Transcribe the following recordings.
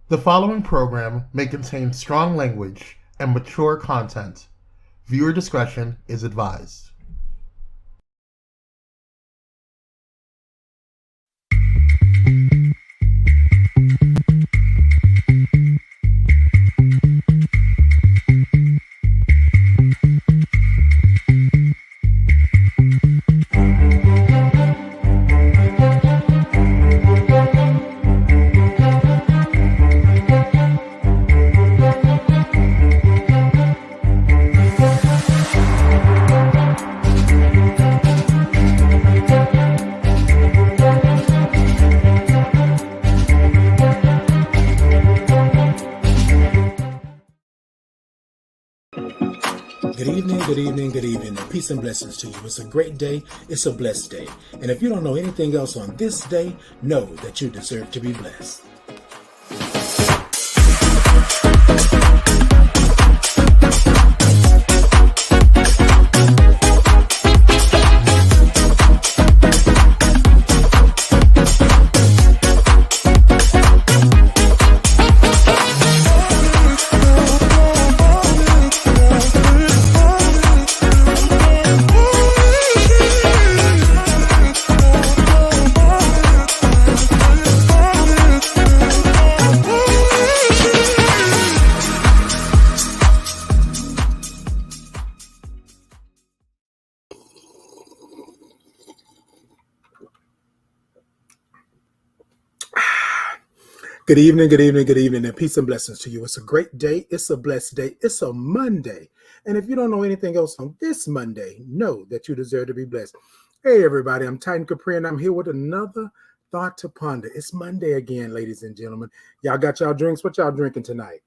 The following program may contain strong language and mature content. Viewer discretion is advised. Good evening, and peace and blessings to you. It's a great day. It's a blessed day. And if you don't know anything else on this day, know that you deserve to be blessed. Good evening, and peace and blessings to you. It's a great day. It's a blessed day. It's a Monday. And if you don't know anything else on this Monday, know that you deserve to be blessed. Hey, everybody, I'm Titan Capri, and I'm here with another thought to ponder. It's Monday again, ladies and gentlemen. Y'all got y'all drinks? What y'all drinking tonight?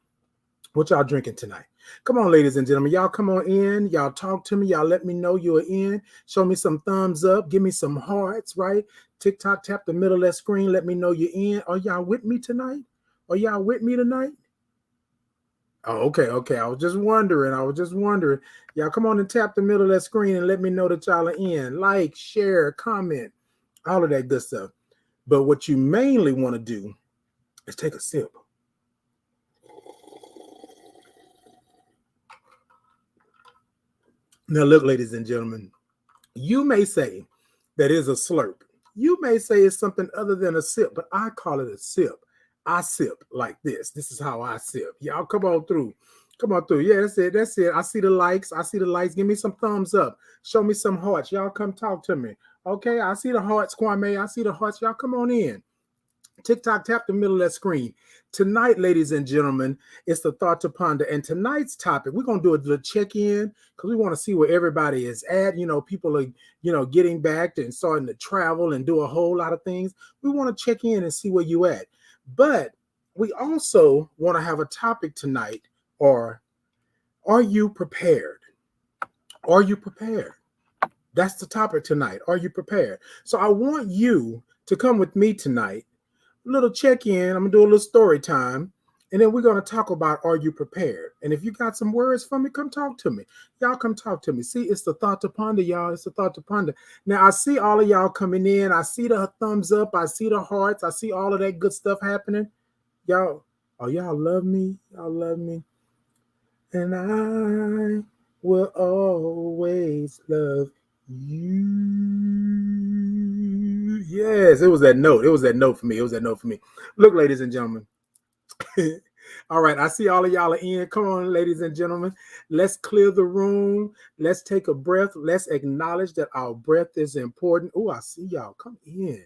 Come on, ladies and gentlemen. Y'all come on in. Y'all talk to me. Y'all let me know you're in. Show me some thumbs up. Give me some hearts, right? TikTok, tap the middle of that screen. Let me know you're in. Are y'all with me tonight? Oh, okay. I was just wondering. Y'all come on and tap the middle of that screen and let me know that y'all are in. Like, share, comment, all of that good stuff. But what you mainly want to do is take a sip. Now, look, ladies and gentlemen, you may say that is a slurp. You may say it's something other than a sip, but I call it a sip. I sip like this. This is how I sip. Y'all come on through. Yeah, that's it. I see the likes. Give me some thumbs up. Show me some hearts. Y'all come talk to me. Okay, I see the hearts, Kwame. I see the hearts. Y'all come on in. TikTok, tap the middle of that screen. Tonight, ladies and gentlemen, it's the thought to ponder. And tonight's topic, we're going to do a little check-in because we want to see where everybody is at. You know, people are, getting back and starting to travel and do a whole lot of things. We want to check in and see where you at. But we also want to have a topic tonight, or are you prepared? Are you prepared? That's the topic tonight. Are you prepared? So I want you to come with me tonight. Little check-in. I'm gonna do a little story time, and then we're gonna talk about are you prepared? And if you got some words for me, come talk to me. Y'all come talk to me. See, it's the thought to ponder, y'all. It's the thought to ponder. Now I see all of y'all coming in. I see the thumbs up. I see the hearts. I see all of that good stuff happening. Y'all, y'all love me. Y'all love me. And I will always love you. Yes, it was that note. It was that note for me. Look, ladies and gentlemen. All right, I see all of y'all are in. Come on, ladies and gentlemen. Let's clear the room. Let's take a breath. Let's acknowledge that our breath is important. Oh, I see y'all. Come in.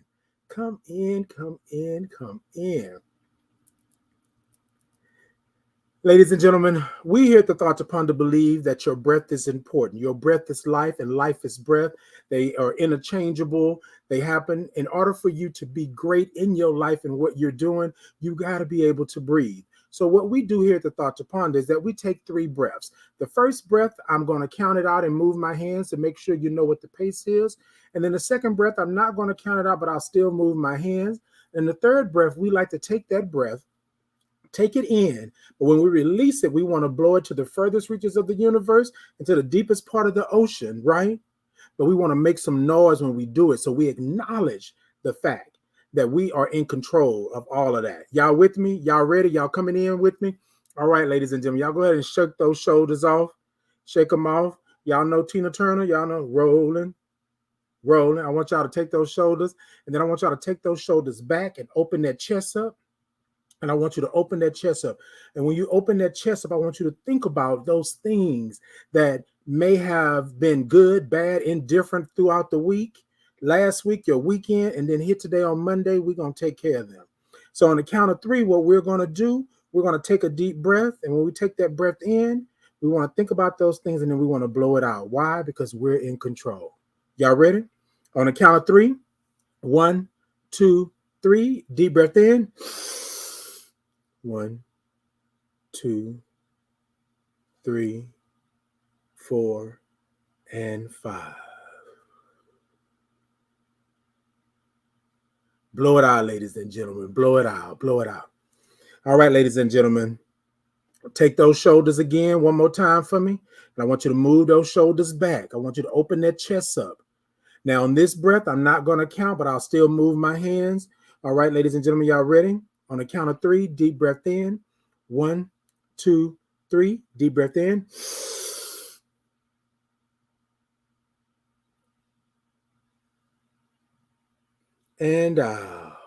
Ladies and gentlemen, we here at the Thought to Ponder believe that your breath is important. Your breath is life and life is breath. They are interchangeable. They happen. In order for you to be great in your life and what you're doing, you got to be able to breathe. So what we do here at the Thought to Ponder is that we take 3 breaths. The first breath, I'm going to count it out and move my hands to make sure you know what the pace is. And then the second breath, I'm not going to count it out, but I'll still move my hands. And the third breath, we like to take that breath, take it in, but when we release it, we want to blow it to the furthest reaches of the universe and to the deepest part of the ocean, right? But we want to make some noise when we do it, so we acknowledge the fact that we are in control of all of that. Y'all with me? Y'all ready? Y'all coming in with me? All right, ladies and gentlemen, y'all go ahead and shake those shoulders off. Shake them off. Y'all know Tina Turner. Y'all know rolling, rolling. I want y'all to take those shoulders, and then I want y'all to take those shoulders back and open that chest up. And I want you to open that chest up. And when you open that chest up, I want you to think about those things that may have been good, bad, indifferent throughout the week, last week, your weekend, and then here today on Monday, we're going to take care of them. So on the count of three, what we're going to do, we're going to take a deep breath. And when we take that breath in, we want to think about those things, and then we want to blow it out. Why? Because we're in control. Y'all ready? On the count of three, 1, 2, 3, deep breath in. 1, 2, 3, 4, and 5. Blow it out, ladies and gentlemen. Blow it out. Blow it out. All right, ladies and gentlemen. Take those shoulders again one more time for me. And I want you to move those shoulders back. I want you to open that chest up. Now, on this breath, I'm not going to count, but I'll still move my hands. All right, ladies and gentlemen, y'all ready? On the count of 3, deep breath in. 1, 2, 3, deep breath in. And out.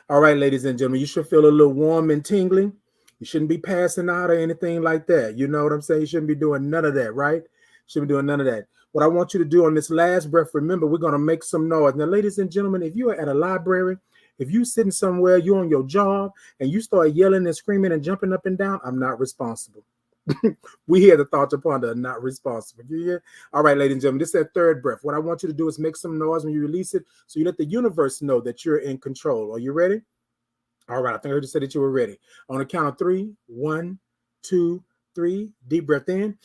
All right, ladies and gentlemen, you should feel a little warm and tingling. You shouldn't be passing out or anything like that. You know what I'm saying? You shouldn't be doing none of that, right? Shouldn't be doing none of that. What I want you to do on this last breath, remember, we're going to make some noise. Now, ladies and gentlemen, if you are at a library, if you're sitting somewhere, you're on your job, and you start yelling and screaming and jumping up and down, I'm not responsible. We hear the thought to ponder, not responsible. You hear? All right, ladies and gentlemen, this is that third breath. What I want you to do is make some noise when you release it, so you let the universe know that you're in control. Are you ready? All right, I think I heard you say that you were ready. On the count of 3, 1, 2, 3, deep breath in.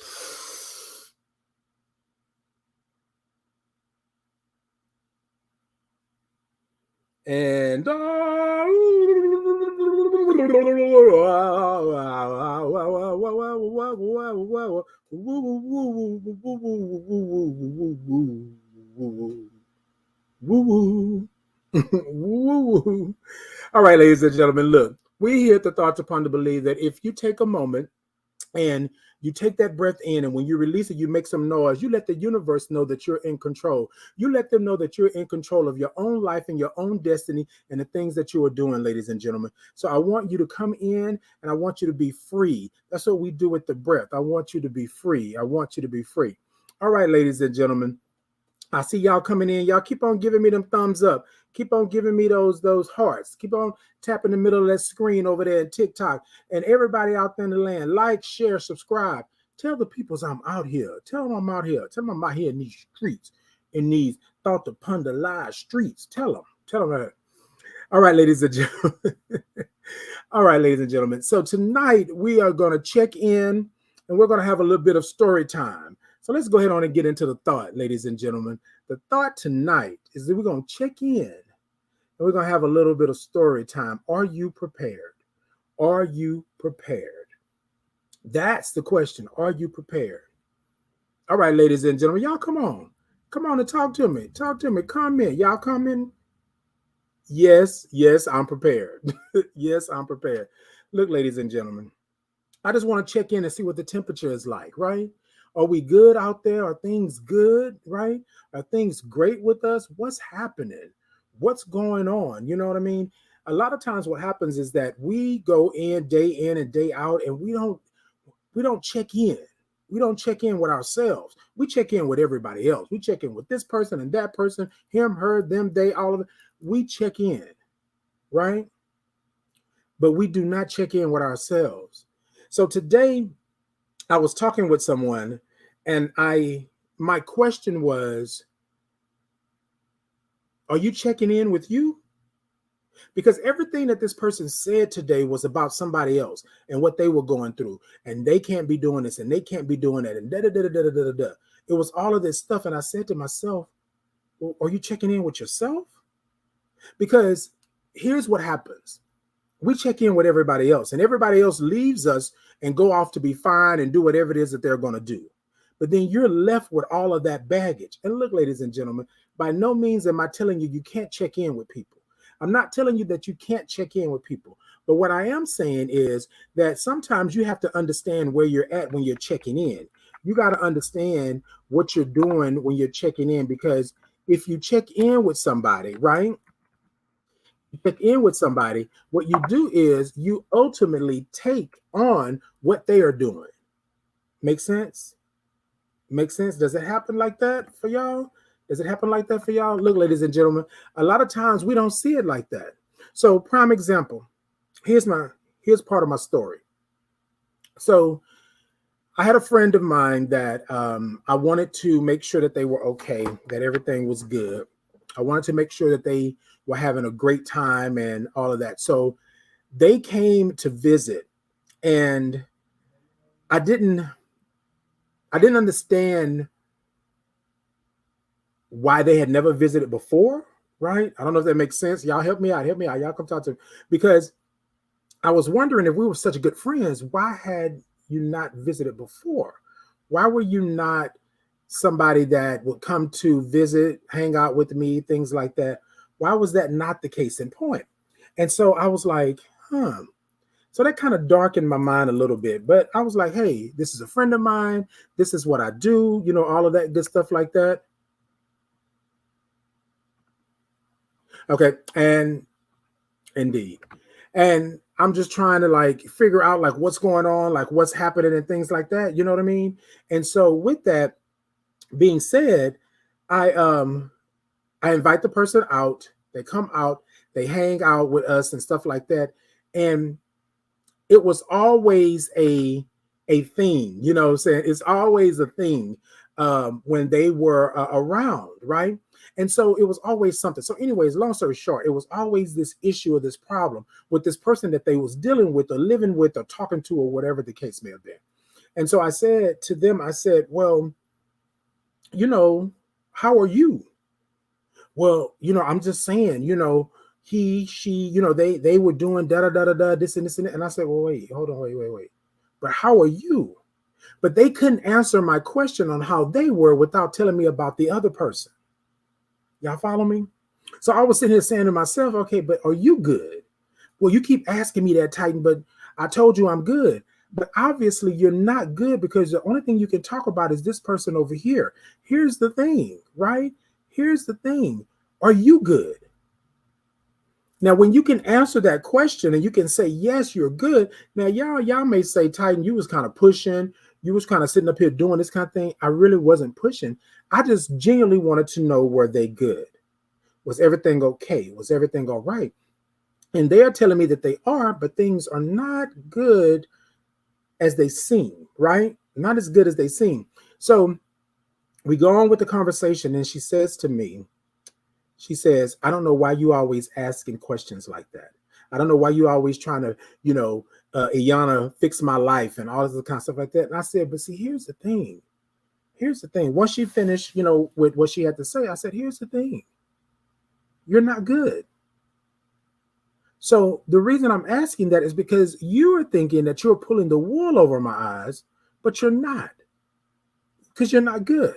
And all right, ladies and gentlemen, look, we here at the Thoughts Upon to Believe that if you take a moment and you take that breath in, and when you release it, you make some noise. You let the universe know that you're in control. You let them know that you're in control of your own life and your own destiny and the things that you are doing, ladies and gentlemen. So I want you to come in, and I want you to be free. That's what we do with the breath. I want you to be free. I want you to be free. All right, ladies and gentlemen. I see y'all coming in. Y'all keep on giving me them thumbs up. Keep on giving me those hearts. Keep on tapping the middle of that screen over there in TikTok. And everybody out there in the land, like, share, subscribe. Tell the peoples I'm out here. Tell them I'm out here. Tell them I'm out here in these streets, in these Thought to Ponder live streets. Tell them. Tell them that. All right, ladies and gentlemen. All right, ladies and gentlemen. So tonight we are going to check in, and we're going to have a little bit of story time. So let's go ahead on and get into the thought, ladies and gentlemen. The thought tonight is that we're going to check in, and we're going to have a little bit of story time. Are you prepared? Are you prepared? That's the question. Are you prepared? All right, ladies and gentlemen, y'all come on. Come on and talk to me. Talk to me. Comment. Y'all comment. Yes, I'm prepared. Yes, I'm prepared. Look, ladies and gentlemen, I just want to check in and see what the temperature is like, right? Are we good out there? Are things good, right? Are things great with us? What's happening? What's going on? You know what I mean? A lot of times what happens is that we go in and day out, and we don't check in. We don't check in with ourselves. We check in with everybody else. We check in with this person and that person, him, her, them, they, all of it. We check in, right? But we do not check in with ourselves. So today I was talking with someone, and my question was, are you checking in with you? Because everything that this person said today was about somebody else and what they were going through, and they can't be doing this and they can't be doing that, and da da da da da da da. It was all of this stuff, and I said to myself, well, are you checking in with yourself? Because here's what happens. We check in with everybody else, and everybody else leaves us and go off to be fine and do whatever it is that they're going to do. But then you're left with all of that baggage. And look, ladies and gentlemen, by no means am I telling you can't check in with people. I'm not telling you that you can't check in with people. But what I am saying is that sometimes you have to understand where you're at when you're checking in. You got to understand what you're doing when you're checking in, because if you check in with somebody, right? You check in with somebody, what you do is you ultimately take on what they are doing. Make sense? Make sense? Does it happen like that for y'all? Does it happen like that for y'all? Look, ladies and gentlemen, a lot of times we don't see it like that. So, prime example. Here's part of my story. So, I had a friend of mine that I wanted to make sure that they were okay, that everything was good. I wanted to make sure that they were having a great time and all of that. So they came to visit, and I didn't understand why they had never visited before, right? I don't know if that makes sense. Y'all help me out. Y'all come talk to me. Because I was wondering, if we were such good friends, why had you not visited before? Why were you not somebody that would come to visit, hang out with me, things like that? Why was that not the case in point? And so I was like, So that kind of darkened my mind a little bit. But I was like, hey, this is a friend of mine. This is what I do. You know, all of that good stuff like that. Okay. And indeed. And I'm just trying to like figure out like what's going on, like what's happening and things like that. You know what I mean? And so with that being said, I invite the person out. They come out, they hang out with us and stuff like that. And it was always a thing, you know what I'm saying? It's always a thing when they were around, right? And so it was always something. So anyways, long story short, it was always this issue or this problem with this person that they was dealing with or living with or talking to or whatever the case may have been. And so I said to them, I said, well, you know, how are you? Well, you know, I'm just saying, you know, she, you know, they were doing da da da da da this and this and that. And I said, well, wait, hold on, wait. But how are you? But they couldn't answer my question on how they were without telling me about the other person. Y'all follow me? So I was sitting here saying to myself, okay, but are you good? Well, you keep asking me that, Titan, but I told you I'm good. But obviously you're not good, because the only thing you can talk about is this person over here. Here's the thing, right? Here's the thing. Are you good? Now, when you can answer that question and you can say, yes, you're good. Now, y'all may say, Titan, you was kind of pushing. You was kind of sitting up here doing this kind of thing. I really wasn't pushing. I just genuinely wanted to know, were they good? Was everything okay? Was everything all right? And they're telling me that they are, but things are not good as they seem, right? Not as good as they seem. So we go on with the conversation, and she says to me, she says, I don't know why you always asking questions like that. I don't know why you always trying to, you know, Iyanna, fix my life and all this kind of stuff like that. And I said, but see, here's the thing. Here's the thing. Once she finished, you know, with what she had to say, I said, here's the thing. You're not good. So the reason I'm asking that is because you're thinking that you're pulling the wool over my eyes, but you're not, because you're not good.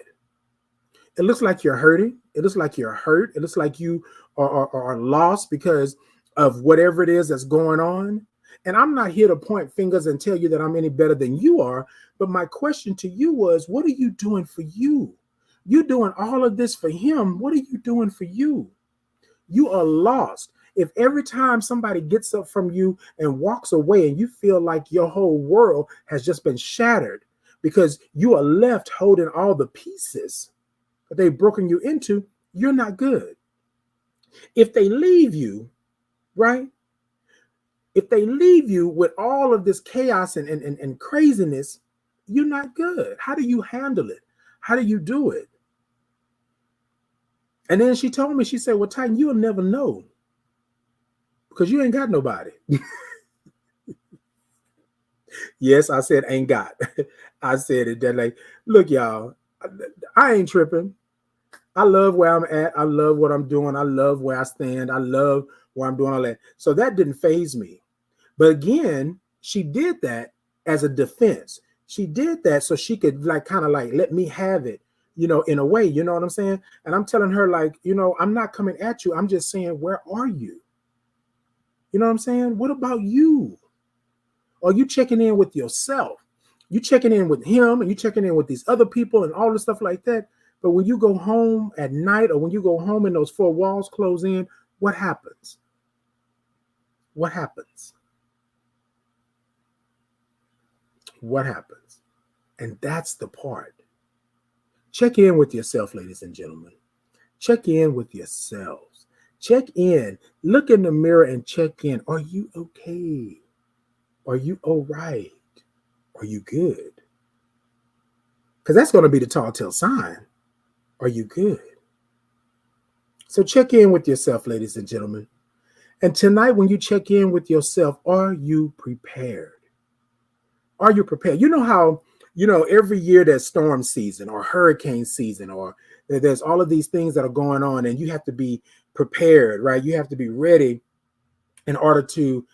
It looks like you're hurting. It looks like you're hurt. It looks like you are lost because of whatever it is that's going on. And I'm not here to point fingers and tell you that I'm any better than you are. But my question to you was, what are you doing for you? You're doing all of this for him. What are you doing for you? You are lost. If every time somebody gets up from you and walks away and you feel like your whole world has just been shattered because you are left holding all the pieces that they've broken you into, you're not good. If they leave you, right? If they leave you with all of this chaos and craziness, you're not good. How do you handle it? How do you do it? And then she told me, she said, well, Titan, you'll never know because you ain't got nobody. Yes, I said ain't got. I said it that like, look, y'all, I ain't tripping. I love where I'm at. I love what I'm doing. I love where I stand. I love where I'm doing all that. So that didn't faze me. But again, she did that as a defense. She did that so she could like kind of like let me have it, in a way, you know what I'm saying? And I'm telling her like, I'm not coming at you. I'm just saying, where are you? You know what I'm saying? What about you? Are you checking in with yourself? You checking in with him and you checking in with these other people and all this stuff like that. But when you go home at night or when you go home and those four walls close in, what happens? What happens? What happens? And that's the part. Check in with yourself, ladies and gentlemen. Check in with yourselves. Check in. Look in the mirror and check in. Are you okay? Are you all right? Are you good? Because that's going to be the tall tale sign. Are you good? So check in with yourself, ladies and gentlemen. And tonight, when you check in with yourself, are you prepared? Are you prepared? You know how, every year there's storm season or hurricane season, or there's all of these things that are going on, and you have to be prepared, right? You have to be ready in order to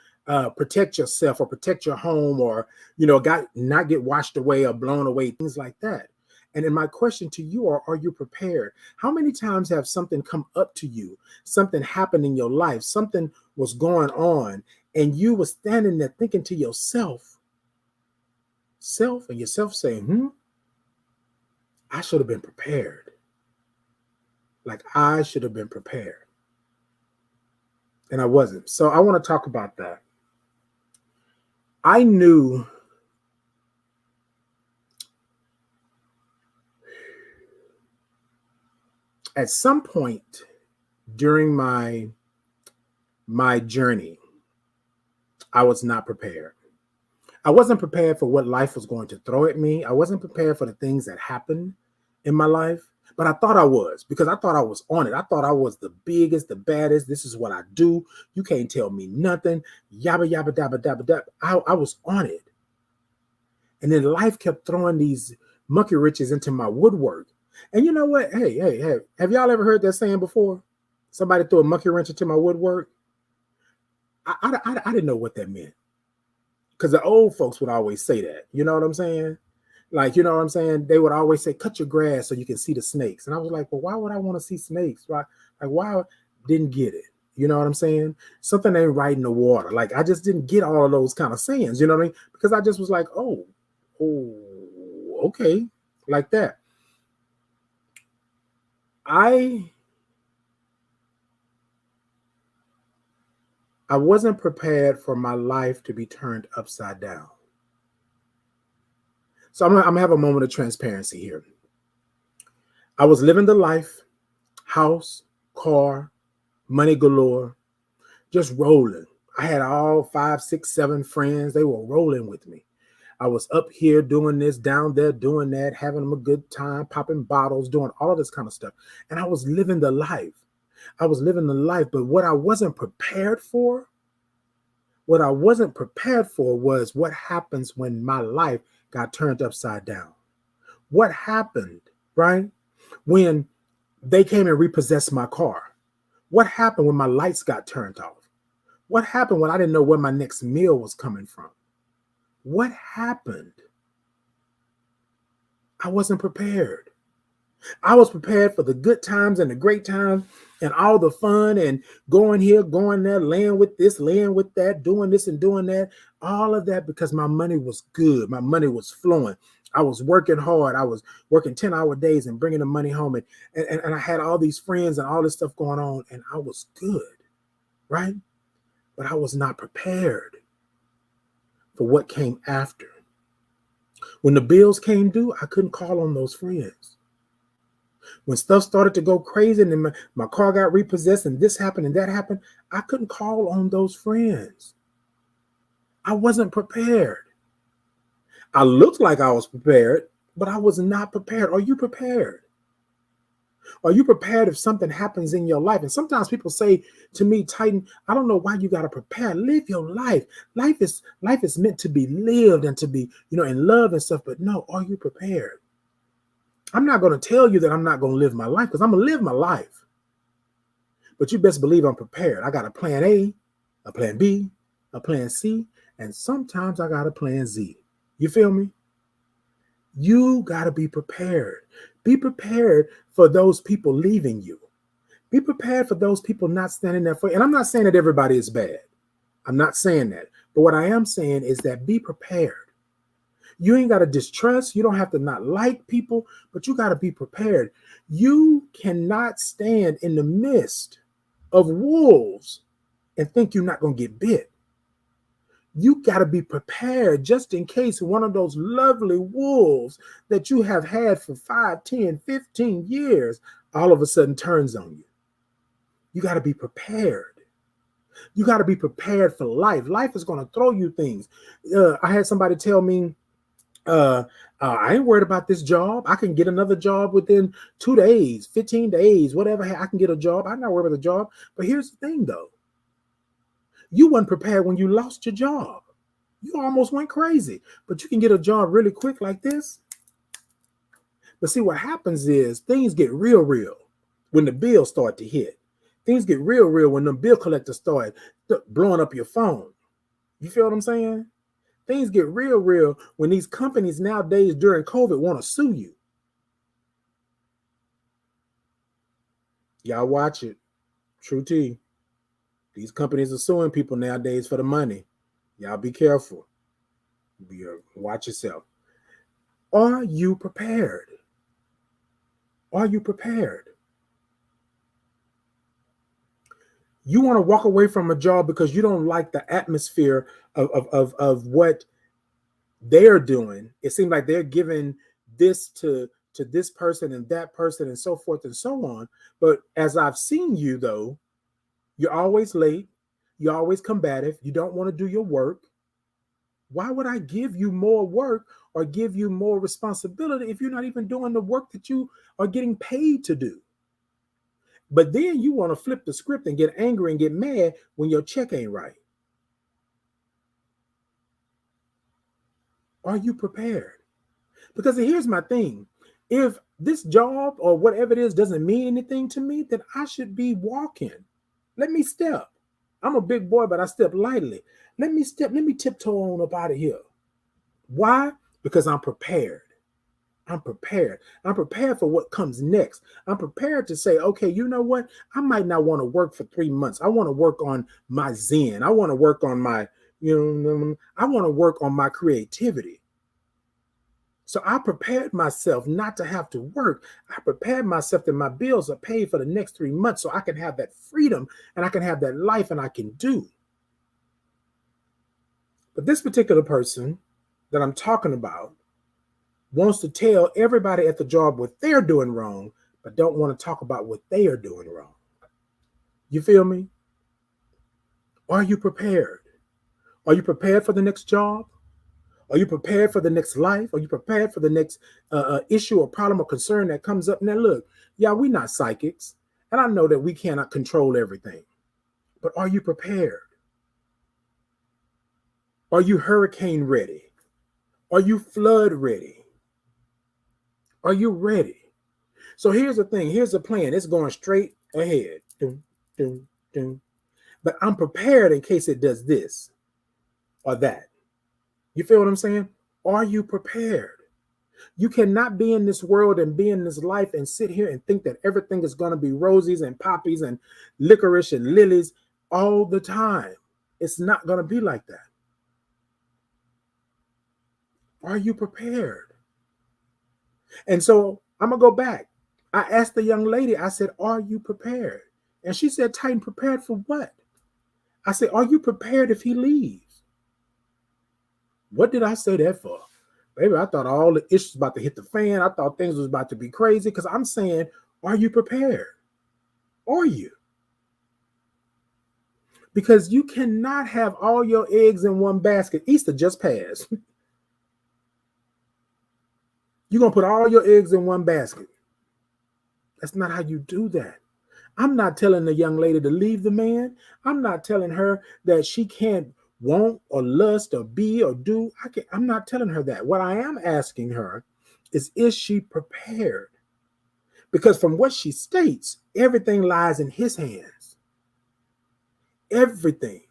protect yourself or protect your home, or, not get washed away or blown away, things like that. And then my question to you are you prepared? How many times have something come up to you, something happened in your life, something was going on, and you were standing there thinking to yourself, and yourself saying, I should have been prepared. Like I should have been prepared. And I wasn't. So I want to talk about that. I knew at some point during my journey, I was not prepared. I wasn't prepared for what life was going to throw at me. I wasn't prepared for the things that happened in my life, but I thought I was, because I thought I was on it. I thought I was the biggest, the baddest. This is what I do. You can't tell me nothing. Yabba, yabba, dabba, dabba, dabba. I was on it. And then life kept throwing these monkey wrenches into my woodwork. And you know what? Hey, have y'all ever heard that saying before? Somebody threw a monkey wrench into my woodwork. I didn't know what that meant. Because the old folks would always say that. You know what I'm saying? Like, you know what I'm saying? They would always say, cut your grass so you can see the snakes. And I was like, well, why would I want to see snakes? Why? Like, why? Didn't get it. You know what I'm saying? Something ain't right in the water. Like, I just didn't get all of those kind of sayings. You know what I mean? Because I just was like, oh, okay. Like that. I wasn't prepared for my life to be turned upside down. So I'm gonna have a moment of transparency here. I was living the life, house, car, money galore, just rolling. I had all 5, 6, 7 friends. They were rolling with me. I was up here doing this, down there doing that, having them a good time, popping bottles, doing all of this kind of stuff. And I was living the life. I was living the life. But what I wasn't prepared for, was what happens when my life got turned upside down. What happened, right? When they came and repossessed my car. What happened when my lights got turned off? What happened when I didn't know where my next meal was coming from? What happened? I wasn't prepared. I was prepared for the good times and the great times and all the fun and going here, going there, laying with this, laying with that, doing this and doing that. All of that because my money was good. My money was flowing. I was working hard. I was working 10-hour days and bringing the money home. And I had all these friends and all this stuff going on. And I was good, right? But I was not prepared for what came after. When the bills came due, I couldn't call on those friends. When stuff started to go crazy and then my car got repossessed and this happened and that happened, I couldn't call on those friends. I wasn't prepared. I looked like I was prepared, but I was not prepared. Are you prepared? Are you prepared if something happens in your life? And sometimes people say to me, Titan, I don't know why you got to prepare. Live your life. Life is meant to be lived and to be, in love and stuff. But no, are you prepared? I'm not going to tell you that I'm not going to live my life because I'm going to live my life. But you best believe I'm prepared. I got a plan A, a plan B, a plan C, and sometimes I got a plan Z. You feel me? You got to be prepared. Be prepared for those people leaving you. Be prepared for those people not standing there for you. And I'm not saying that everybody is bad. I'm not saying that. But what I am saying is that be prepared. You ain't got to distrust. You don't have to not like people, but you got to be prepared. You cannot stand in the midst of wolves and think you're not going to get bit. You got to be prepared just in case one of those lovely wolves that you have had for 5, 10, 15 years all of a sudden turns on you. You got to be prepared. You got to be prepared for life. Life is going to throw you things. I had somebody tell me, I ain't worried about this job. I can get another job within 2 days, 15 days, whatever. I can get a job. I'm not worried about the job. But here's the thing, though. You weren't prepared when you lost your job. You almost went crazy. But you can get a job really quick like this. But see, what happens is things get real when the bills start to hit. Things get real when the bill collectors start blowing up your phone. You feel what I'm saying? Things get real when these companies nowadays during COVID want to sue you. Y'all watch it. True T. These companies are suing people nowadays for the money. Y'all be careful. Watch yourself. Are you prepared? Are you prepared? You want to walk away from a job because you don't like the atmosphere of what they're doing. It seems like they're giving this to this person and that person and so forth and so on. But as I've seen you, though, you're always late. You're always combative. You don't want to do your work. Why would I give you more work or give you more responsibility if you're not even doing the work that you are getting paid to do? But then you want to flip the script and get angry and get mad when your check ain't right. Are you prepared? Because here's my thing. If this job or whatever it is doesn't mean anything to me, then I should be walking. Let me step. I'm a big boy, but I step lightly. Let me tiptoe on up out of here. Why? Because I'm prepared. I'm prepared. I'm prepared for what comes next. I'm prepared to say, okay, you know what? I might not want to work for 3 months. I want to work on my zen. I want to work on my, I want to work on my creativity. So I prepared myself not to have to work. I prepared myself that my bills are paid for the next 3 months so I can have that freedom and I can have that life and I can do. But this particular person that I'm talking about wants to tell everybody at the job what they're doing wrong, but don't want to talk about what they are doing wrong. You feel me? Are you prepared? Are you prepared for the next job? Are you prepared for the next life? Are you prepared for the next issue or problem or concern that comes up? Now, look, we're not psychics, and I know that we cannot control everything, but are you prepared? Are you hurricane ready? Are you flood ready? Are you ready? So here's the thing. Here's the plan. It's going straight ahead. Dun, dun, dun. But I'm prepared in case it does this or that. You feel what I'm saying? Are you prepared? You cannot be in this world and be in this life and sit here and think that everything is going to be roses and poppies and licorice and lilies all the time. It's not going to be like that. Are you prepared? And so I'm going to go back. I asked the young lady, I said, are you prepared? And she said, Titan, prepared for what? I said, are you prepared if he leaves? What did I say that for? Baby, I thought all the issues about to hit the fan. I thought things was about to be crazy because I'm saying, are you prepared? Are you? Because you cannot have all your eggs in one basket. Easter just passed. You're going to put all your eggs in one basket. That's not how you do that. I'm not telling the young lady to leave the man. I'm not telling her that she can't want or lust or be or do. I'm not telling her that. What I am asking her is she prepared? Because from what she states, everything lies in his hands. Everything.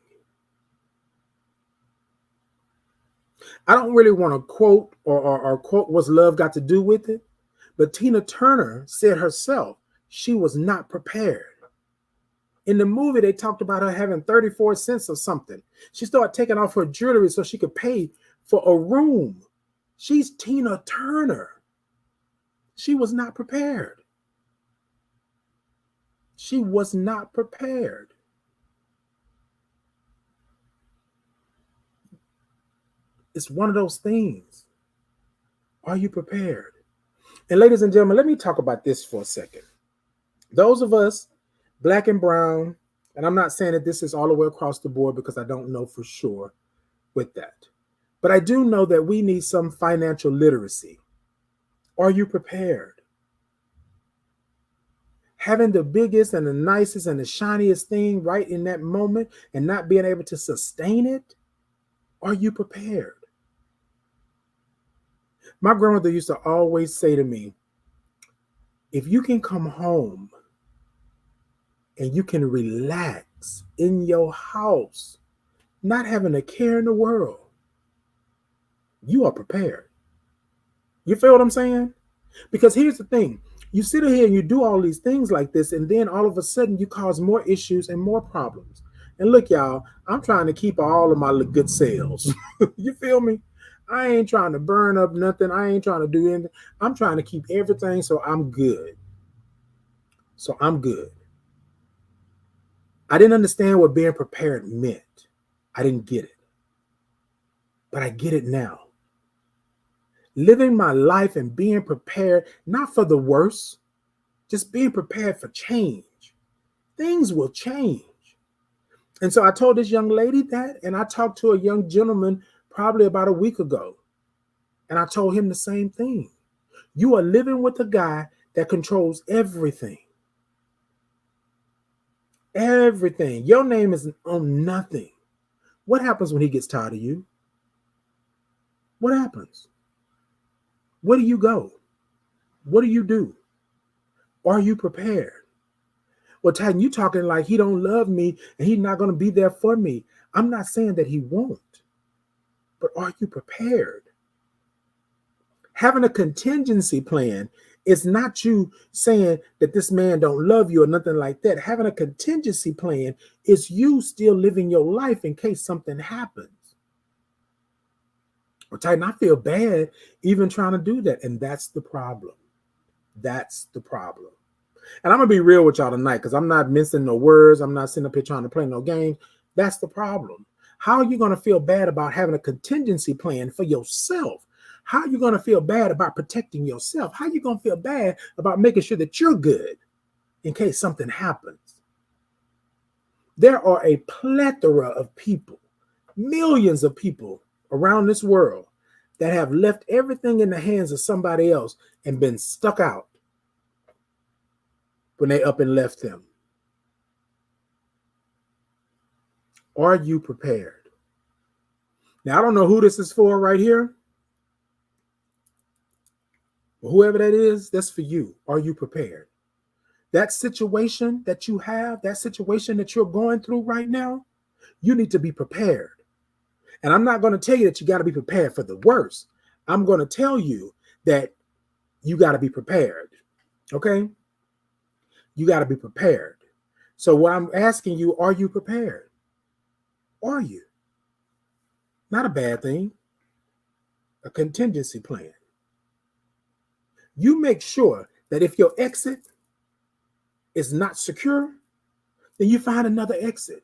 I don't really want to quote or quote what's love got to do with it, but Tina Turner said herself she was not prepared. In the movie, they talked about her having 34 cents or something. She started taking off her jewelry so she could pay for a room. She's Tina Turner. She was not prepared. She was not prepared. It's one of those things. Are you prepared? And ladies and gentlemen, let me talk about this for a second. Those of us, black and brown, and I'm not saying that this is all the way across the board because I don't know for sure with that. But I do know that we need some financial literacy. Are you prepared? Having the biggest and the nicest and the shiniest thing right in that moment and not being able to sustain it, are you prepared? My grandmother used to always say to me, if you can come home and you can relax in your house, not having a care in the world, you are prepared. You feel what I'm saying? Because here's the thing. You sit here and you do all these things like this, and then all of a sudden you cause more issues and more problems. And look, y'all, I'm trying to keep all of my good sales. You feel me? I ain't trying to burn up nothing. I ain't trying to do anything. I'm trying to keep everything so I'm good. So I'm good. I didn't understand what being prepared meant. I didn't get it. But I get it now. Living my life and being prepared, not for the worst, just being prepared for change. Things will change. And so I told this young lady that, and I talked to a young gentleman probably about a week ago, and I told him the same thing. You are living with a guy that controls everything. Everything. Your name is on nothing. What happens when he gets tired of you? What happens? Where do you go? What do you do? Are you prepared? Well, Titan, you talking like he don't love me and he's not going to be there for me. I'm not saying that he won't, but are you prepared? Having a contingency plan is not you saying that this man don't love you or nothing like that. Having a contingency plan is you still living your life in case something happens. Well, Titan, I feel bad even trying to do that. And that's the problem. That's the problem. And I'm going to be real with y'all tonight because I'm not mincing no words. I'm not sitting up here trying to play no games. That's the problem. How are you going to feel bad about having a contingency plan for yourself? How are you going to feel bad about protecting yourself? How are you going to feel bad about making sure that you're good in case something happens? There are a plethora of people, millions of people around this world that have left everything in the hands of somebody else and been stuck out when they up and left them. Are you prepared? Now, I don't know who this is for right here. But whoever that is, that's for you. Are you prepared? That situation that you have, that situation that you're going through right now, you need to be prepared. And I'm not going to tell you that you got to be prepared for the worst. I'm going to tell you that you got to be prepared. Okay? You got to be prepared. So what I'm asking you, are you prepared? Are you? Not a bad thing. A contingency plan. You make sure that if your exit is not secure, then you find another exit.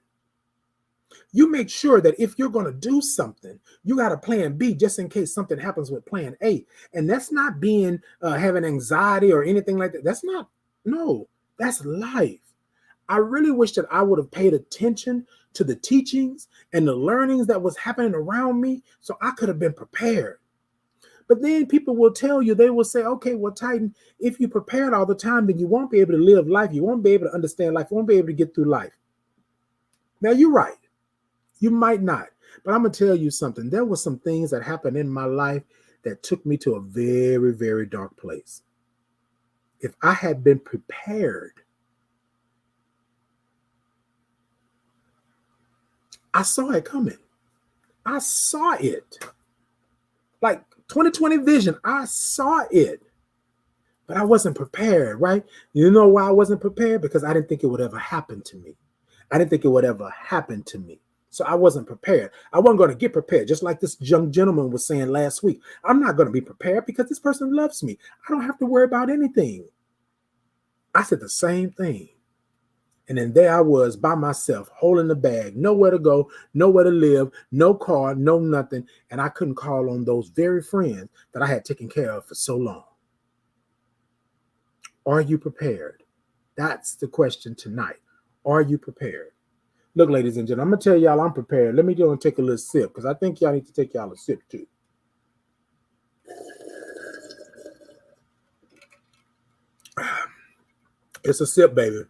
You make sure that if you're going to do something, you got a plan B just in case something happens with plan A. And that's not being having anxiety or anything like that. That's not, no, that's life. I really wish that I would have paid attention to the teachings and the learnings that was happening around me so I could have been prepared. But then people will tell you, they will say, okay, well, Titan, if you prepared all the time, then you won't be able to live life. You won't be able to understand life. You won't be able to get through life. Now, you're right. You might not. But I'm going to tell you something. There were some things that happened in my life that took me to a very, very dark place. If I had been prepared, I saw it coming. I saw it. Like 2020 vision, I saw it, but I wasn't prepared, right? You know why I wasn't prepared? Because I didn't think it would ever happen to me. I didn't think it would ever happen to me. So I wasn't prepared. I wasn't going to get prepared. Just like this young gentleman was saying last week, I'm not going to be prepared because this person loves me. I don't have to worry about anything. I said the same thing. And then there I was by myself, holding the bag, nowhere to go, nowhere to live, no car, no nothing. And I couldn't call on those very friends that I had taken care of for so long. Are you prepared? That's the question tonight. Are you prepared? Look, ladies and gentlemen, I'm going to tell y'all I'm prepared. Let me go and take a little sip because I think y'all need to take y'all a sip too. It's a sip, baby.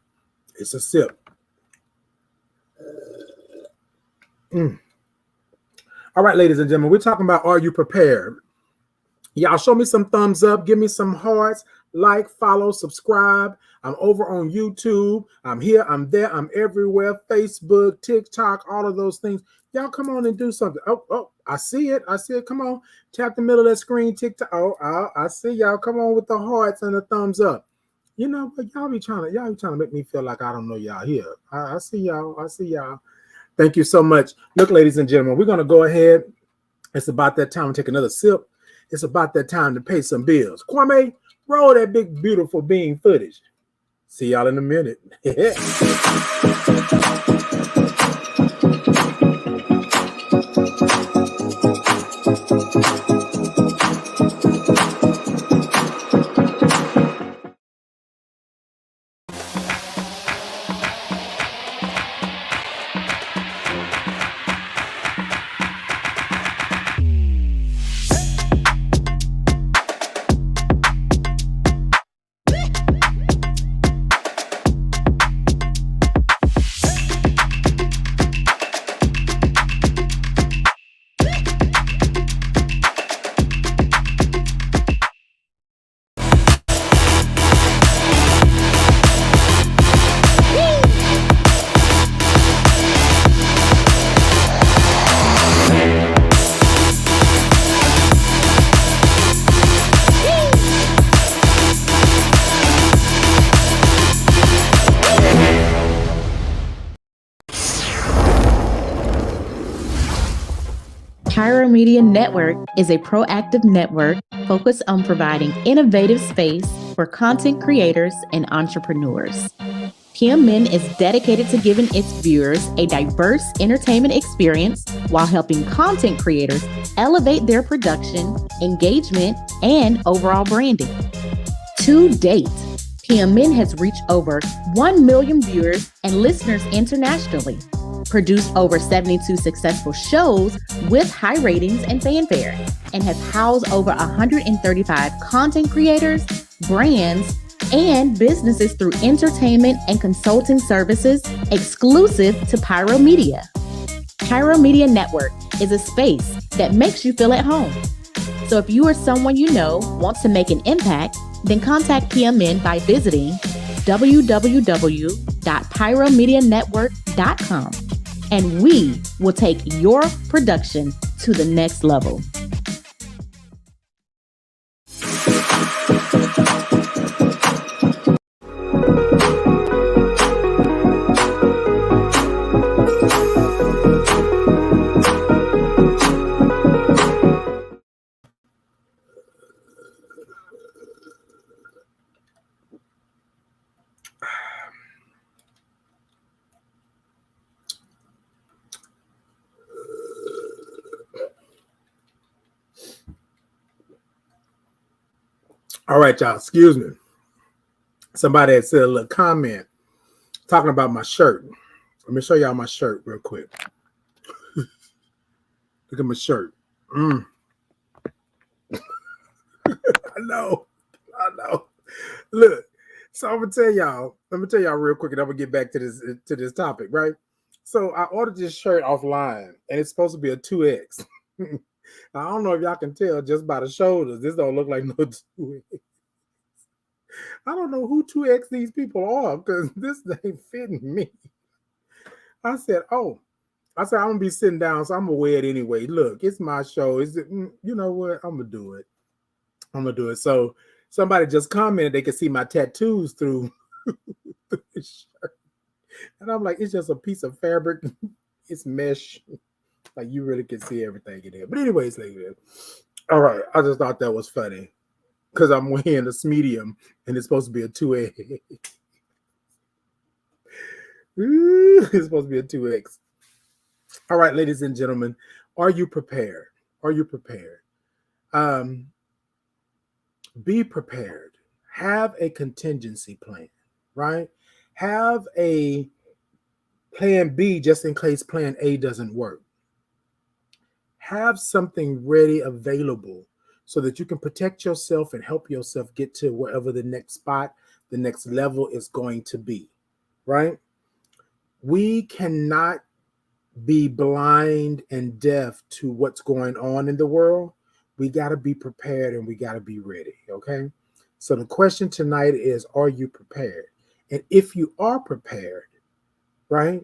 It's a sip. All right, ladies and gentlemen, we're talking about are you prepared? Y'all show me some thumbs up. Give me some hearts. Like, follow, subscribe. I'm over on YouTube. I'm here. I'm there. I'm everywhere. Facebook, TikTok, all of those things. Y'all come on and do something. Oh, I see it. I see it. Come on. Tap the middle of that screen. TikTok. Oh, I see y'all. Come on with the hearts and the thumbs up. You know, but y'all be trying to make me feel like I don't know y'all here. I see y'all. I see y'all. Thank you so much. Look, ladies and gentlemen, we're going to go ahead. It's about that time to take another sip. It's about that time to pay some bills. Kwame, roll that big, beautiful bean footage. See y'all in a minute. Pyro Media Network is a proactive network focused on providing innovative space for content creators and entrepreneurs. PMN is dedicated to giving its viewers a diverse entertainment experience while helping content creators elevate their production, engagement, and overall branding. To date, PMN has reached over 1 million viewers and listeners internationally, produced over 72 successful shows with high ratings and fanfare, and has housed over 135 content creators, brands, and businesses through entertainment and consulting services exclusive to Pyro Media. Pyro Media Network is a space that makes you feel at home. So if you or someone you know wants to make an impact, then contact PMN by visiting www.pyromedianetwork.com, and we will take your production to the next level. All right, y'all. Excuse me. Somebody had said a little comment talking about my shirt. Let me show y'all my shirt real quick. Look at my shirt. I know. Look, so I'm gonna tell y'all. Let me tell y'all real quick, and I'm gonna get back to this topic, right? So I ordered this shirt offline, and it's supposed to be a 2X. I don't know if y'all can tell just by the shoulders. This don't look like no 2X. I don't know who 2X these people are because this ain't fitting me. I said, oh, I said, I'm gonna be sitting down, so I'm gonna wear it anyway. Look, it's my show. Is it? You know what? I'm gonna do it. I'm gonna do it. So somebody just commented they can see my tattoos through the shirt, and I'm like, it's just a piece of fabric. It's mesh. Like you really can see everything in there. But anyways, like that. All right. I just thought that was funny because I'm wearing a medium and it's supposed to be a 2A. It's supposed to be a 2X. All right, ladies and gentlemen, are you prepared? Are you prepared? Be prepared. Have a contingency plan, right? Have a plan B just in case plan A doesn't work. Have something ready available so that you can protect yourself and help yourself get to wherever the next spot, the next level is going to be, right? We cannot be blind and deaf to what's going on in the world. We got to be prepared and we got to be ready, okay? So the question tonight is, are you prepared? And if you are prepared, right?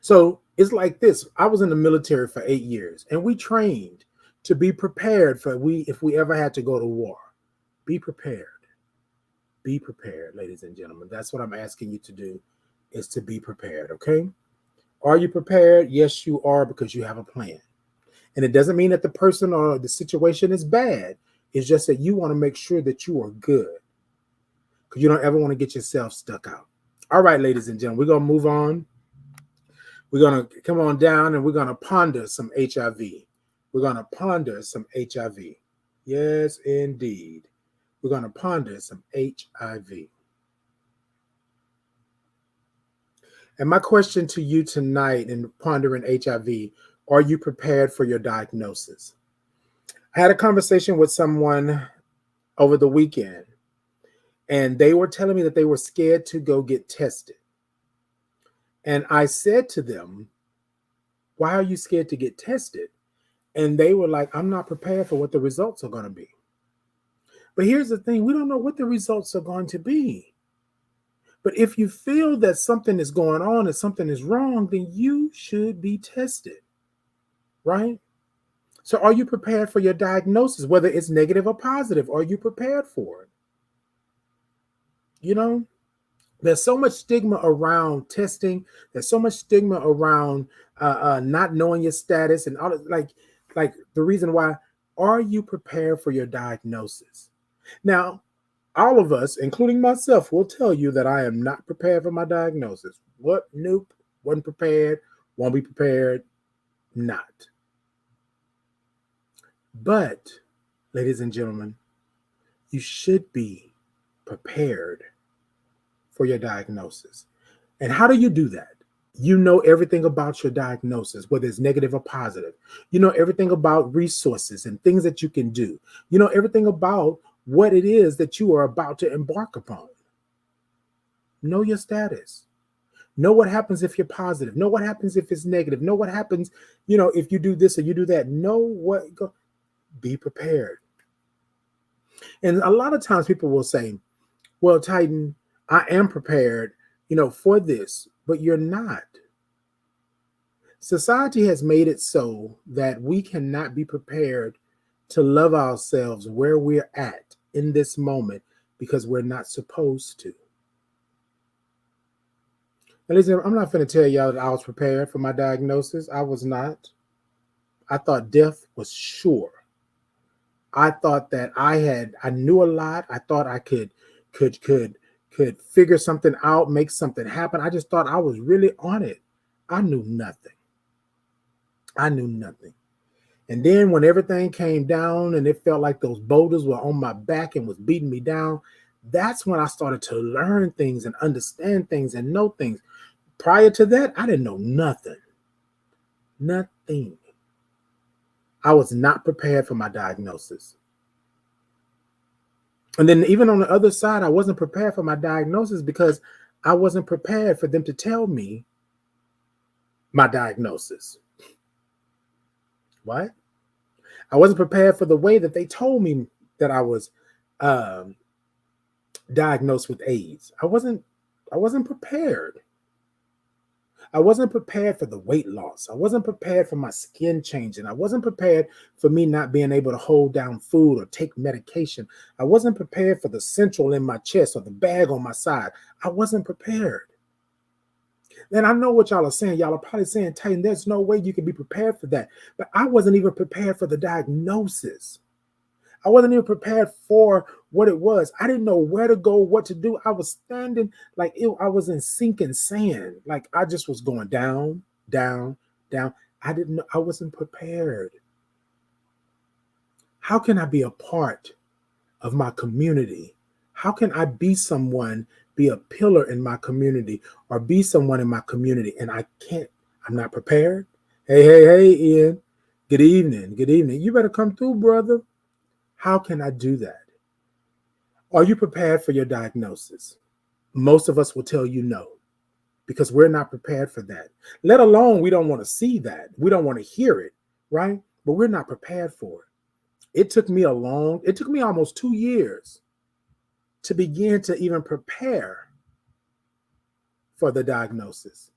So it's like this. I was in the military for 8 years and we trained to be prepared for if we ever had to go to war. Be prepared. Be prepared, ladies and gentlemen. That's what I'm asking you to do, is to be prepared, okay? Are you prepared? Yes, you are, because you have a plan. And it doesn't mean that the person or the situation is bad. It's just that you want to make sure that you are good, because you don't ever want to get yourself stuck out. All right, ladies and gentlemen, we're going to move on. We're going to come on down and we're going to ponder some HIV. We're going to ponder some HIV. Yes, indeed. We're going to ponder some HIV. And my question to you tonight in pondering HIV, are you prepared for your diagnosis? I had a conversation with someone over the weekend, and they were telling me that they were scared to go get tested. And I said to them, why are you scared to get tested? And they were like, I'm not prepared for what the results are going to be. But here's the thing, we don't know what the results are going to be. But if you feel that something is going on and something is wrong, then you should be tested, right? So are you prepared for your diagnosis, whether it's negative or positive? Are you prepared for it? You know, there's so much stigma around testing. There's so much stigma around not knowing your status and all like the reason why. Are you prepared for your diagnosis? Now, all of us, including myself, will tell you that I am not prepared for my diagnosis. What? Nope. Wasn't prepared. Won't be prepared. Not. But, ladies and gentlemen, you should be prepared for your diagnosis. And how do you do that? You know everything about your diagnosis, whether it's negative or positive. You know everything about resources and things that you can do. You know everything about what it is that you are about to embark upon. Know your status. Know what happens if you're positive. Know what happens if it's negative. Know what happens, if you do this or you do that. Know what, be prepared. And a lot of times people will say, well, Titan, I am prepared, for this, but you're not. Society has made it so that we cannot be prepared to love ourselves where we're at in this moment because we're not supposed to. Now, listen, I'm not going to tell y'all that I was prepared for my diagnosis. I was not. I thought death was sure. I thought that I knew a lot. I thought I could figure something out, make something happen. I just thought I was really on it. I knew nothing. And then when everything came down and it felt like those boulders were on my back and was beating me down, that's when I started to learn things and understand things and know things. Prior to that, I didn't know nothing. Nothing. I was not prepared for my diagnosis. And then even on the other side, I wasn't prepared for my diagnosis because I wasn't prepared for them to tell me my diagnosis. What? I wasn't prepared for the way that they told me that I was diagnosed with AIDS. I wasn't prepared. I wasn't prepared for the weight loss. I wasn't prepared for my skin changing. I wasn't prepared for me not being able to hold down food or take medication. I wasn't prepared for the central in my chest or the bag on my side. I wasn't prepared. And I know what y'all are saying. Y'all are probably saying, Titan, there's no way you can be prepared for that. But I wasn't even prepared for the diagnosis. I wasn't even prepared for what it was. I didn't know where to go, what to do. I was standing like I was in sinking sand. Like I just was going down, down, down. I didn't know. I wasn't prepared. How can I be a part of my community? How can I be someone, be a pillar in my community, or be someone in my community? And I can't, I'm not prepared. Hey, Ian. Good evening. Good evening. You better come through, brother. How can I do that? Are you prepared for your diagnosis? Most of us will tell you no, because we're not prepared for that. Let alone, we don't want to see that. We don't want to hear it, right? But we're not prepared for it. It took me almost 2 years to begin to even prepare for the diagnosis.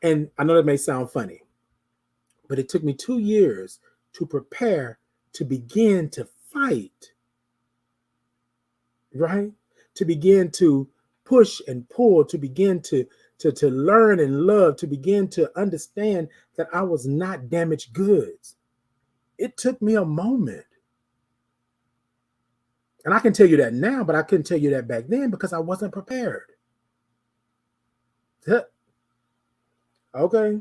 And I know that may sound funny, but it took me 2 years to prepare to begin to fight, right? To begin to push and pull, to begin to learn and love, to begin to understand that I was not damaged goods. It took me a moment. And I can tell you that now, but I couldn't tell you that back then because I wasn't prepared. Okay.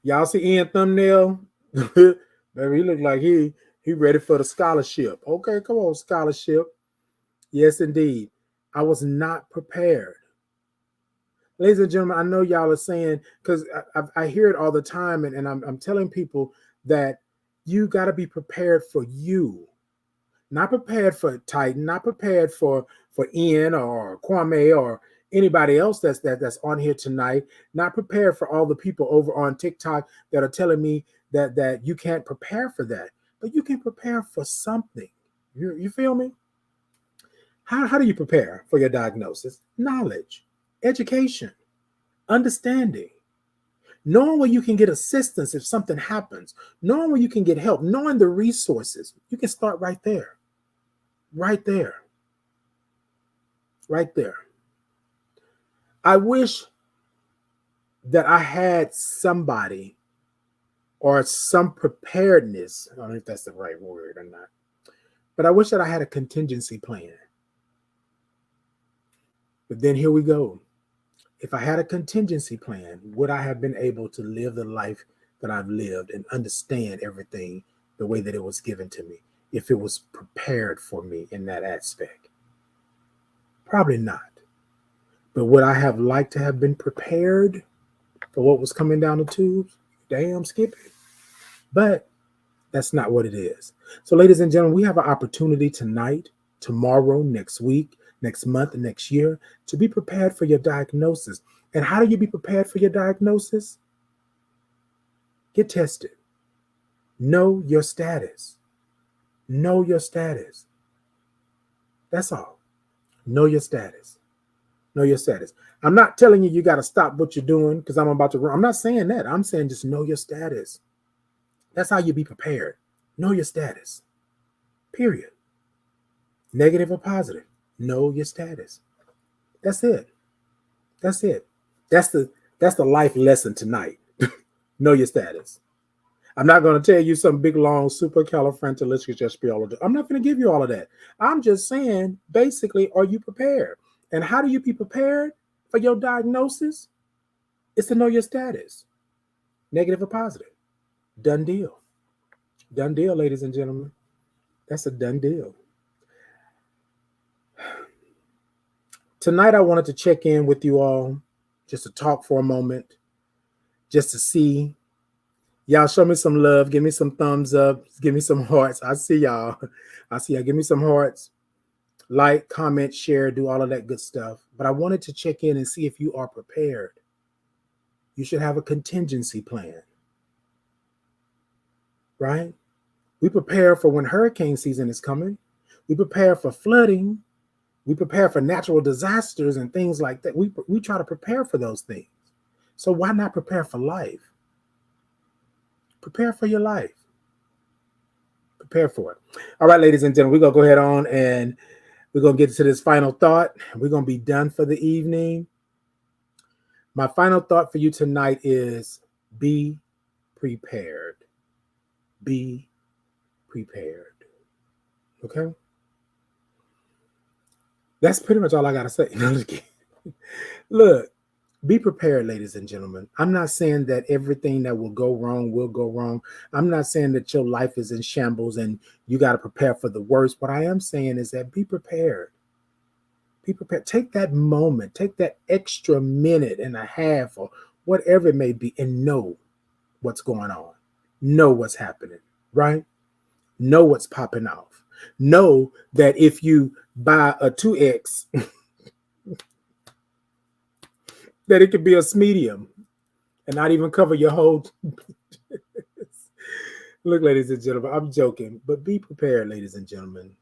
Y'all see Ian thumbnail? Baby, he look like he ready for the scholarship. Okay, come on, scholarship. Yes, indeed. I was not prepared. Ladies and gentlemen, I know y'all are saying, because I hear it all the time, and I'm telling people that you got to be prepared for you. Not prepared for Titan, not prepared for Ian or Kwame or anybody else that's on here tonight. Not prepared for all the people over on TikTok that are telling me that you can't prepare for that. But you can prepare for something. You feel me? How do you prepare for your diagnosis? Knowledge, education, understanding, knowing where you can get assistance if something happens, knowing where you can get help, knowing the resources. You can start right there. Right there. Right there. I wish that I had somebody or some preparedness. I don't know if that's the right word or not. But I wish that I had a contingency plan. But then here we go. If I had a contingency plan, would I have been able to live the life that I've lived and understand everything the way that it was given to me? If it was prepared for me in that aspect? Probably not. But would I have liked to have been prepared for what was coming down the tubes? Damn, skip it. But that's not what it is. So, ladies and gentlemen, we have an opportunity tonight, tomorrow, next week, next month, next year to be prepared for your diagnosis. And how do you be prepared for your diagnosis? Get tested. Know your status. Know your status. That's all. Know your status. Know your status. I'm not telling you got to stop what you're doing because I'm about to run. I'm not saying that. I'm saying just know your status. That's how you be prepared. Know your status. Period. Negative or positive. Know your status. That's it. That's it. That's the life lesson tonight. Know your status. I'm not going to tell you some big, long, supercalifragilisticexpialidocious. I'm not going to give you all of that. I'm just saying, basically, are you prepared? And how do you be prepared for your diagnosis? It's to know your status. Negative or positive. Done deal. Done deal, ladies and gentlemen. That's a done deal. Tonight, I wanted to check in with you all, just to talk for a moment, just to see. Y'all show me some love. Give me some thumbs up. Give me some hearts. I see y'all. I see y'all. Give me some hearts. Like, comment, share, do all of that good stuff. But I wanted to check in and see if you are prepared. You should have a contingency plan. Right? We prepare for when hurricane season is coming. We prepare for flooding. We prepare for natural disasters and things like that. We try to prepare for those things. So why not prepare for life? Prepare for your life. Prepare for it. All right, ladies and gentlemen, we're going to go ahead on and we're going to get to this final thought. We're going to be done for the evening. My final thought for you tonight is be prepared. Be prepared. Okay? That's pretty much all I got to say. Look, be prepared, ladies and gentlemen. I'm not saying that everything that will go wrong will go wrong. I'm not saying that your life is in shambles and you got to prepare for the worst. What I am saying is that be prepared. Be prepared. Take that moment, take that extra minute and a half or whatever it may be and know what's going on. Know what's happening, right? Know what's popping off. Know that if you buy a 2X, that it could be a medium and not even cover your whole. Look, ladies and gentlemen, I'm joking, but be prepared, ladies and gentlemen.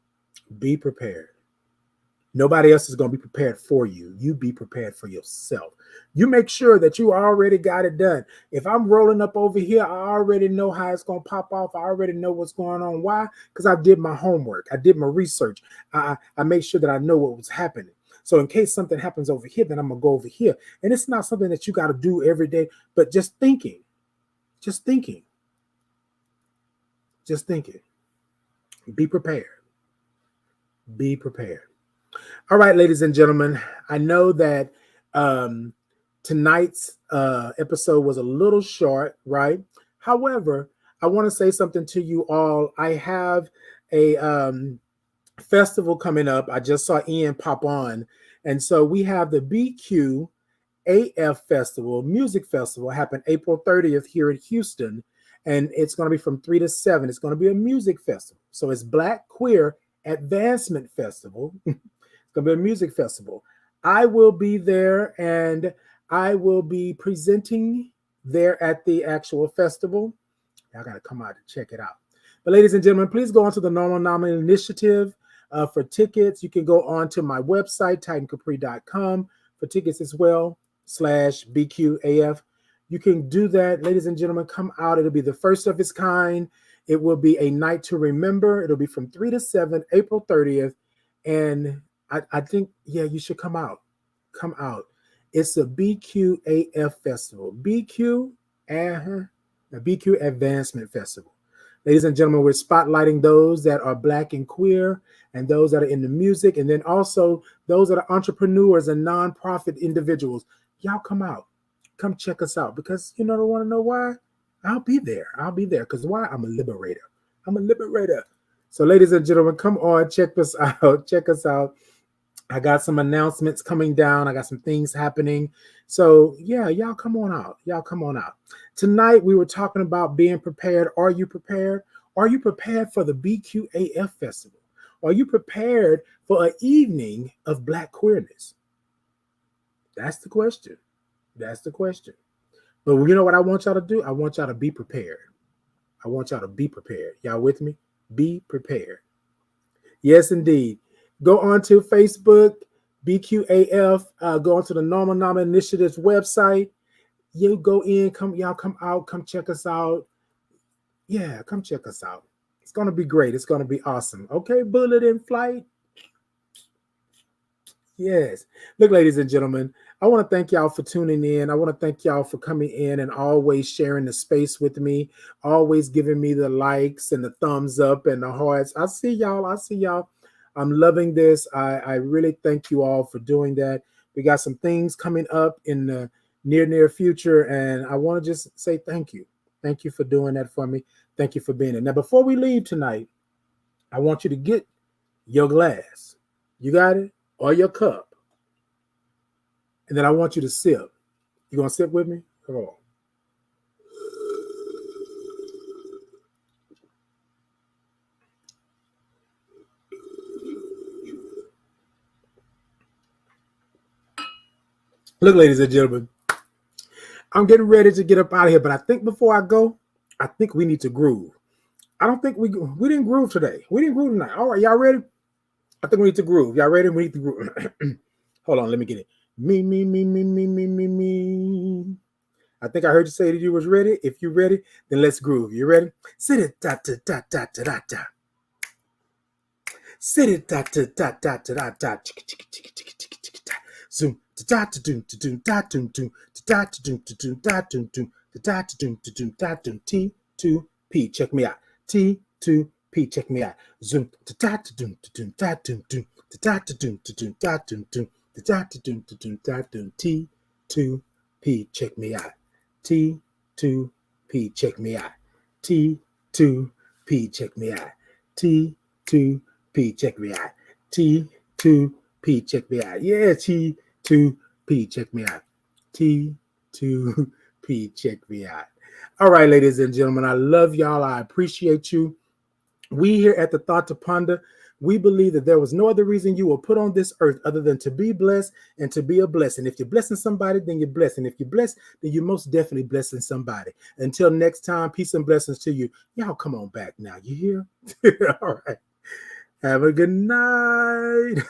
Be prepared. Nobody else is going to be prepared for you. You be prepared for yourself. You make sure that you already got it done. If I'm rolling up over here, I already know how it's going to pop off. I already know what's going on. Why? Because I did my homework. I did my research. I made sure that I know what was happening. So in case something happens over here, then I'm going to go over here. And it's not something that you got to do every day, but just thinking. Be prepared. Be prepared. All right, ladies and gentlemen, I know that tonight's episode was a little short, right? However, I want to say something to you all. I have a festival coming up. I just saw Ian pop on. And so we have the BQ AF Festival, Music Festival, happen April 30th here in Houston. And it's going to be from 3 to 7. It's going to be a music festival. So it's Black Queer Advancement Festival. It's going to be a music festival. I will be there and I will be presenting there at the actual festival. I got to come out to check it out. But ladies and gentlemen, please go on to the Normal Nominee Initiative for tickets. You can go on to my website, TitanCapri.com, for tickets as well, /BQAF. You can do that. Ladies and gentlemen, come out. It'll be the first of its kind. It will be a night to remember. It'll be from 3 to 7, April 30th. And I think, yeah, you should come out. Come out. It's a BQAF festival. BQ, the BQ Advancement Festival. Ladies and gentlemen, we're spotlighting those that are Black and queer and those that are in the music, and then also those that are entrepreneurs and nonprofit individuals. Y'all come out. Come check us out because you don't want to know why? I'll be there. I'll be there because why? I'm a liberator. I'm a liberator. So ladies and gentlemen, come on, check us out. Check us out. I got some announcements coming down. I got some things happening. So yeah, y'all come on out. Y'all come on out. Tonight we were talking about being prepared. Are you prepared? Are you prepared for the BQAF Festival? Are you prepared for an evening of Black queerness? That's the question. That's the question. But you know what I want y'all to do? I want y'all to be prepared. I want y'all to be prepared. Y'all with me? Be prepared. Yes, indeed. Go on to Facebook, BQAF. Go on to the Normal Nominee Initiative's website. You go in, y'all come out, come check us out. Yeah, come check us out. It's going to be great. It's going to be awesome. Okay, bullet in flight. Yes. Look, ladies and gentlemen, I want to thank y'all for tuning in. I want to thank y'all for coming in and always sharing the space with me, always giving me the likes and the thumbs up and the hearts. I see y'all. I see y'all. I'm loving this. I really thank you all for doing that. We got some things coming up in the near future, and I want to just say thank you. Thank you for doing that for me. Thank you for being there. Now, before we leave tonight, I want you to get your glass. You got it? Or your cup. And then I want you to sip. You going to sip with me? Come on. Look, ladies and gentlemen, I'm getting ready to get up out of here, but I think before I go, I think we need to groove. I don't think we didn't groove today. We didn't groove tonight. All right, y'all ready? I think we need to groove. Y'all ready? We need to groove. Hold on, let me get it. Me. I think I heard you say that you was ready. If you're ready, then let's groove. You ready? Sit it da da da da da da da. Sit it da da da da da da. Zoom da da doom doom da doom doom da doom doom da doom doom da doom doom da doom. T2P, check me out. T2P, check me out. Zoom da doom doom da doom doom da doom doom da doom doom da doom doom da doom. T2P, check me out. T2P, check me out. T2P, check me out. T2P, check me out. T2P, check me out. Yeah, T2P, check me out. T2P, check me out. All right, ladies and gentlemen, I love y'all. I appreciate you. We here at the Thought to Ponder, we believe that there was no other reason you were put on this earth other than to be blessed and to be a blessing. If you're blessing somebody, then you're blessed. And if you're blessed, then you're most definitely blessing somebody. Until next time, peace and blessings to you. Y'all come on back now. You hear? All right. Have a good night.